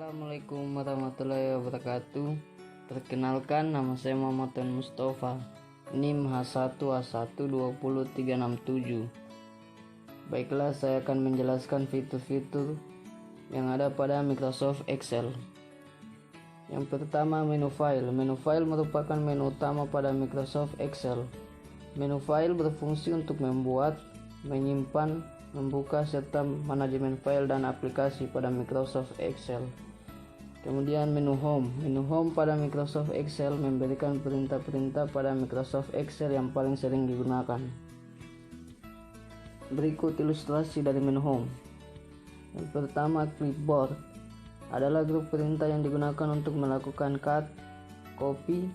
Assalamualaikum warahmatullahi wabarakatuh. Perkenalkan, nama saya Muhammad Mustafa, NIM H1A1200367. Baiklah, saya akan menjelaskan fitur-fitur yang ada pada Microsoft Excel. Yang pertama, menu file. Menu file merupakan menu utama pada Microsoft Excel. Menu file berfungsi untuk membuat, menyimpan, membuka serta manajemen file dan aplikasi pada Microsoft Excel. Kemudian menu home. Menu home pada Microsoft Excel memberikan perintah-perintah pada Microsoft Excel yang paling sering digunakan. Berikut ilustrasi dari menu home. Yang pertama, clipboard adalah grup perintah yang digunakan untuk melakukan cut, copy,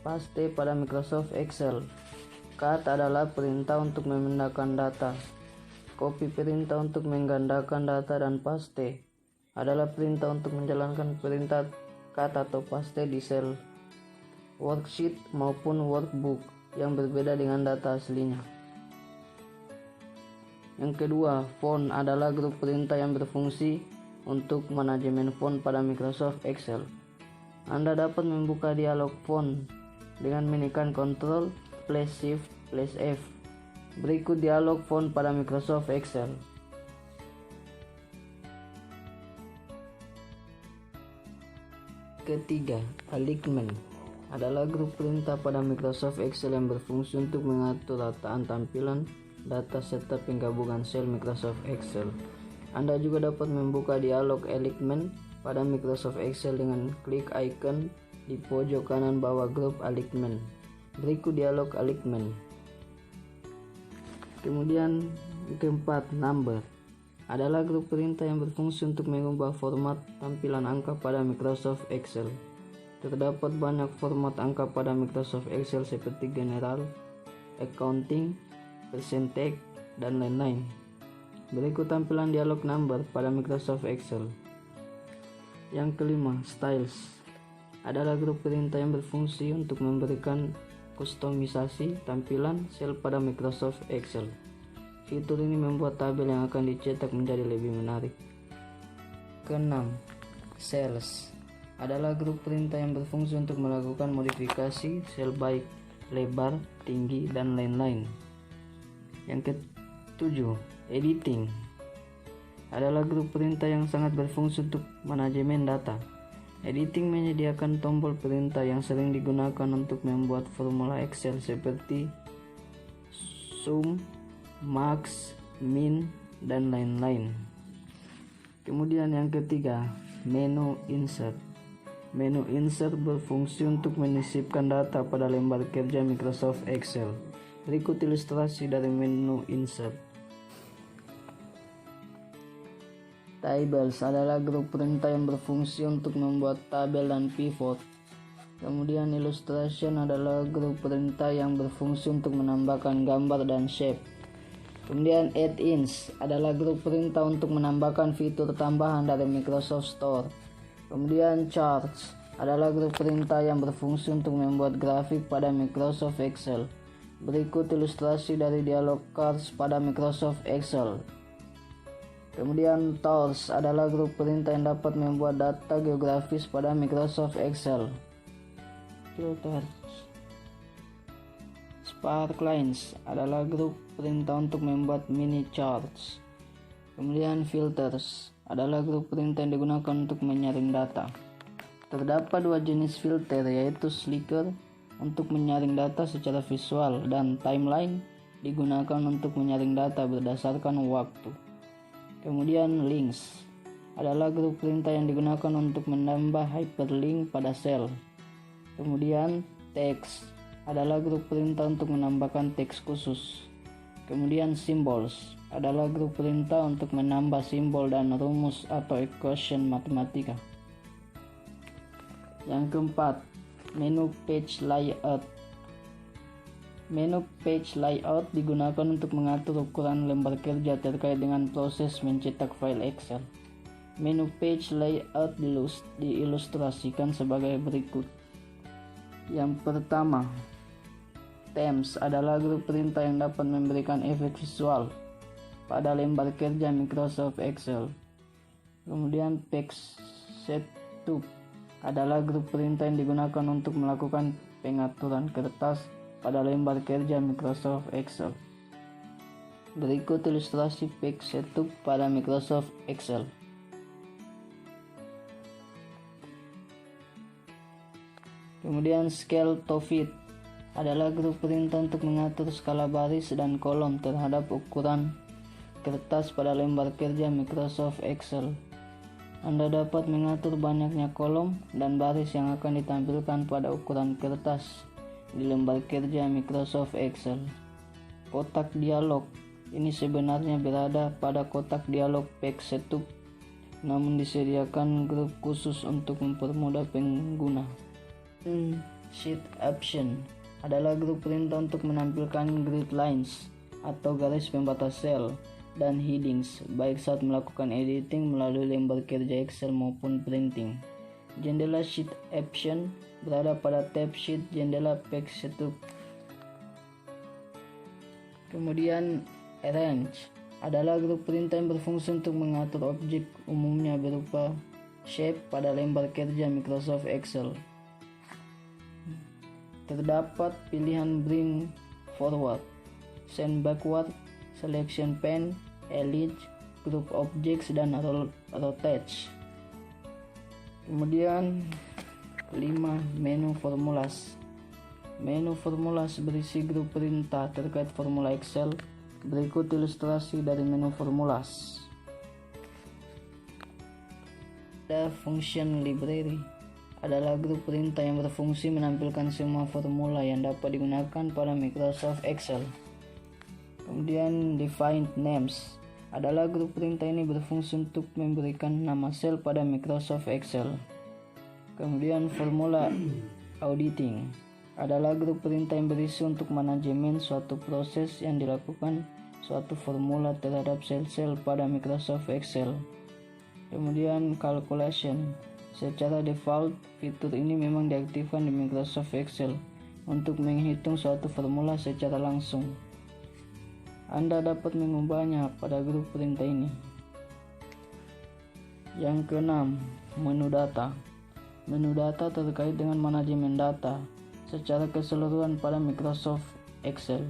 paste pada Microsoft Excel. Cut adalah perintah untuk memindahkan data. Copy perintah untuk menggandakan data, dan paste adalah perintah untuk menjalankan perintah cut atau paste di sel worksheet maupun workbook yang berbeda dengan data aslinya. Yang kedua, font adalah grup perintah yang berfungsi untuk manajemen font pada Microsoft Excel. Anda dapat membuka dialog font dengan menekan Ctrl + Shift + F. Berikut dialog font pada Microsoft Excel. Ketiga, alignment adalah grup perintah pada Microsoft Excel yang berfungsi untuk mengatur rataan tampilan data serta penggabungan sel Microsoft Excel. Anda juga dapat membuka dialog alignment pada Microsoft Excel dengan klik icon di pojok kanan bawah grup alignment. Berikut dialog alignment. Kemudian keempat, number adalah grup perintah yang berfungsi untuk mengubah format tampilan angka pada Microsoft Excel. Terdapat banyak format angka pada Microsoft Excel seperti general, accounting, percentage, dan lain-lain. Berikut tampilan dialog number pada Microsoft Excel. Yang kelima, styles adalah grup perintah yang berfungsi untuk memberikan kustomisasi tampilan sel pada Microsoft Excel. Fitur ini membuat tabel yang akan dicetak menjadi lebih menarik. Keenam, cells adalah grup perintah yang berfungsi untuk melakukan modifikasi sel baik lebar, tinggi, dan lain-lain. Yang ketujuh, editing adalah grup perintah yang sangat berfungsi untuk manajemen data. Editing menyediakan tombol perintah yang sering digunakan untuk membuat formula Excel seperti sum, max, min, dan lain-lain. Kemudian yang ketiga, menu insert. Menu insert berfungsi untuk menyisipkan data pada lembar kerja Microsoft Excel. Berikut ilustrasi dari menu insert. Tables adalah grup perintah yang berfungsi untuk membuat tabel dan pivot. Kemudian illustration adalah grup perintah yang berfungsi untuk menambahkan gambar dan shape. Kemudian add-ins adalah grup perintah untuk menambahkan fitur tambahan dari Microsoft Store. Kemudian charts adalah grup perintah yang berfungsi untuk membuat grafik pada Microsoft Excel. Berikut ilustrasi dari dialog cards pada Microsoft Excel. Kemudian tools adalah grup perintah yang dapat membuat data geografis pada Microsoft Excel. Filters. Sparklines adalah grup perintah untuk membuat mini charts. Kemudian filters adalah grup perintah yang digunakan untuk menyaring data. Terdapat dua jenis filter, yaitu slicker untuk menyaring data secara visual dan timeline digunakan untuk menyaring data berdasarkan waktu. Kemudian links adalah grup perintah yang digunakan untuk menambah hyperlink pada sel. Kemudian text adalah grup perintah untuk menambahkan teks khusus. Kemudian symbols adalah grup perintah untuk menambah simbol dan rumus atau equation matematika. Yang keempat, menu page layout. Menu page layout digunakan untuk mengatur ukuran lembar kerja terkait dengan proses mencetak file Excel. Menu page layout diilustrasikan sebagai berikut. Yang pertama, themes adalah grup perintah yang dapat memberikan efek visual pada lembar kerja Microsoft Excel. Kemudian page Setup adalah grup perintah yang digunakan untuk melakukan pengaturan kertas pada lembar kerja Microsoft Excel. Berikut ilustrasi page setup pada Microsoft Excel. Kemudian scale to fit adalah grup perintah untuk mengatur skala baris dan kolom terhadap ukuran kertas pada lembar kerja Microsoft Excel. Anda dapat mengatur banyaknya kolom dan baris yang akan ditampilkan pada ukuran kertas di lembar kerja Microsoft Excel. Kotak dialog ini sebenarnya berada pada kotak dialog page setup, namun disediakan grup khusus untuk mempermudah pengguna. Sheet option adalah grup perintah untuk menampilkan grid lines atau garis pembatas sel dan headings baik saat melakukan editing melalui lembar kerja Excel maupun printing. Jendela sheet option berada pada tab sheet jendela page setup. Kemudian arrange adalah grup perintah yang berfungsi untuk mengatur objek umumnya berupa shape pada lembar kerja Microsoft Excel. Terdapat pilihan bring forward, send backward, selection pane, elite, group objects, dan rotate. Kemudian 5. Menu formulas. Menu formulas berisi grup perintah terkait formula Excel. Berikut ilustrasi dari menu formulas. Ada function library adalah grup perintah yang berfungsi menampilkan semua formula yang dapat digunakan pada Microsoft Excel. Kemudian define names adalah grup perintah ini berfungsi untuk memberikan nama sel pada Microsoft Excel. Kemudian formula auditing adalah grup perintah yang berisi untuk manajemen suatu proses yang dilakukan suatu formula terhadap sel-sel pada Microsoft Excel. Kemudian calculation, secara default fitur ini memang diaktifkan di Microsoft Excel untuk menghitung suatu formula secara langsung. Anda dapat mengubahnya pada grup perintah ini. Yang keenam, menu data. Menu data terkait dengan manajemen data secara keseluruhan pada Microsoft Excel.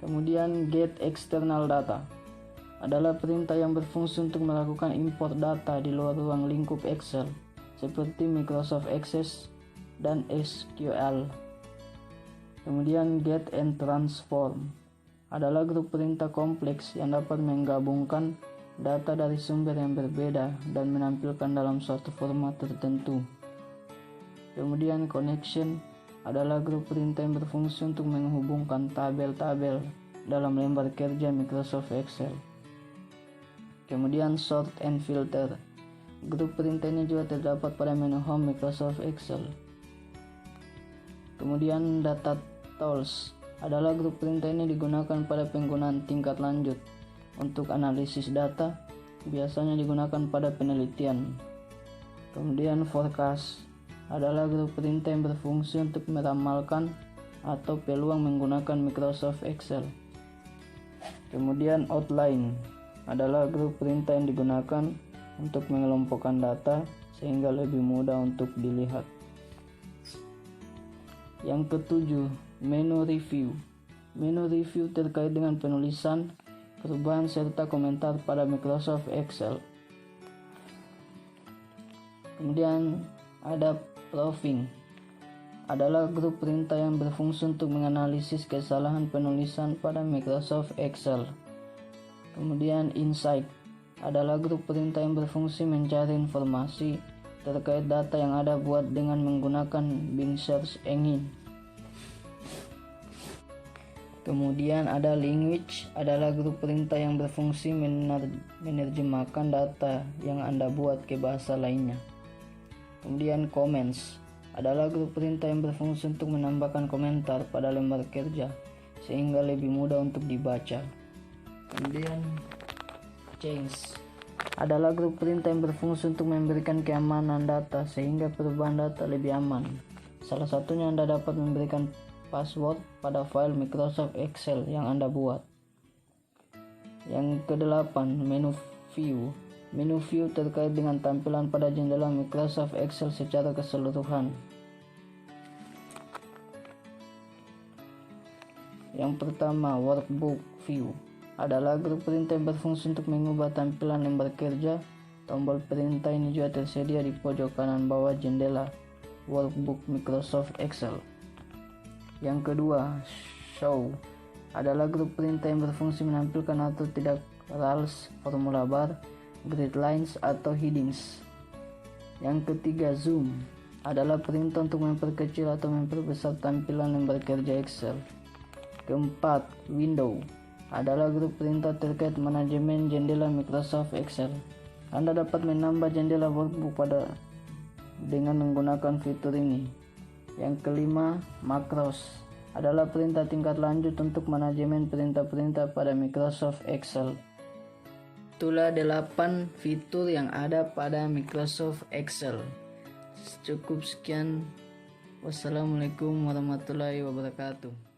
Kemudian get external data adalah perintah yang berfungsi untuk melakukan import data di luar ruang lingkup Excel seperti Microsoft Access dan SQL. Kemudian get and transform adalah grup perintah kompleks yang dapat menggabungkan data dari sumber yang berbeda dan menampilkan dalam suatu format tertentu. Kemudian connection adalah grup perintah yang berfungsi untuk menghubungkan tabel-tabel dalam lembar kerja Microsoft Excel. Kemudian sort and filter. Grup perintah ini juga terdapat pada menu Home Microsoft Excel. Kemudian data tools adalah grup perintah ini digunakan pada penggunaan tingkat lanjut untuk analisis data, biasanya digunakan pada penelitian. Kemudian forecast adalah grup perintah yang berfungsi untuk meramalkan atau peluang menggunakan Microsoft Excel. Kemudian outline adalah grup perintah yang digunakan untuk mengelompokkan data sehingga lebih mudah untuk dilihat. Yang ketujuh, menu review. Menu review terkait dengan penulisan, perubahan serta komentar pada Microsoft Excel. Kemudian ada proofing adalah grup perintah yang berfungsi untuk menganalisis kesalahan penulisan pada Microsoft Excel. Kemudian insight adalah grup perintah yang berfungsi mencari informasi terkait data yang ada buat dengan menggunakan Bing Search Engine. Kemudian ada language adalah grup perintah yang berfungsi menerjemahkan data yang Anda buat ke bahasa lainnya. Kemudian comments adalah grup perintah yang berfungsi untuk menambahkan komentar pada lembar kerja sehingga lebih mudah untuk dibaca. Kemudian change adalah grup perintah yang berfungsi untuk memberikan keamanan data sehingga perubahan data lebih aman. Salah satunya Anda dapat memberikan password pada file Microsoft Excel yang Anda buat. Yang kedelapan, menu view. Menu view terkait dengan tampilan pada jendela Microsoft Excel secara keseluruhan. Yang pertama, workbook view. Adalah grup perintah yang berfungsi untuk mengubah tampilan lembar kerja. Tombol perintah ini juga tersedia di pojok kanan bawah jendela workbook Microsoft Excel. Yang kedua, show. Adalah grup perintah yang berfungsi menampilkan atau tidak rules, formula bar, grid lines, atau headings. Yang ketiga, zoom. Adalah perintah untuk memperkecil atau memperbesar tampilan lembar kerja Excel. Keempat, window. Adalah grup perintah terkait manajemen jendela Microsoft Excel. Anda dapat menambah jendela workbook dengan menggunakan fitur ini. Yang kelima, macros. Adalah perintah tingkat lanjut untuk manajemen perintah-perintah pada Microsoft Excel. Itulah 8 fitur yang ada pada Microsoft Excel. Cukup sekian. Wassalamualaikum warahmatullahi wabarakatuh.